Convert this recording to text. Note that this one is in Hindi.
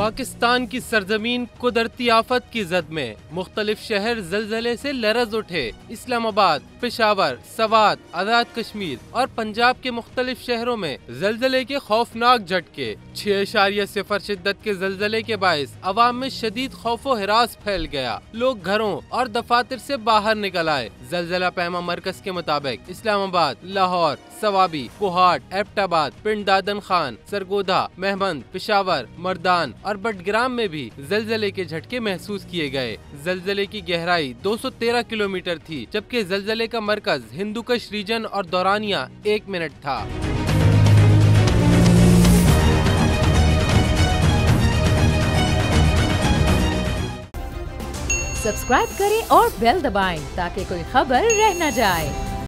पाकिस्तान की सरजमीन कुदरती आफत की जद में मुख्तलिफ शहर ज़लज़ले से लरज़ उठे। इस्लामाबाद, पेशावर, सवात, आज़ाद कश्मीर और पंजाब के मुख्तलिफ शहरों में ज़लज़ले के खौफनाक झटके। 6.0 शिद्दत के ज़लज़ले के बायस अवाम में शदीद खौफो हिरास फैल गया। लोग घरों और दफातर से बाहर निकल आए। ज़लज़ला पैमा मरकज के मुताबिक इस्लामाबाद, लाहौर, सवाबी, पुहाट, एबटाबाद, पिंड दादन खान, सरगोधा, महमद, पेशावर, मर्दान और बटग्राम में भी ज़लज़ले के झटके महसूस किए गए। ज़लज़ले की गहराई 213 किलोमीटर थी, जबकि ज़लज़ले का मरकज हिंदुकश रीजन और दौरानिया 1 मिनट था। सब्सक्राइब करें और बेल दबाएं ताकि कोई खबर रह न जाए।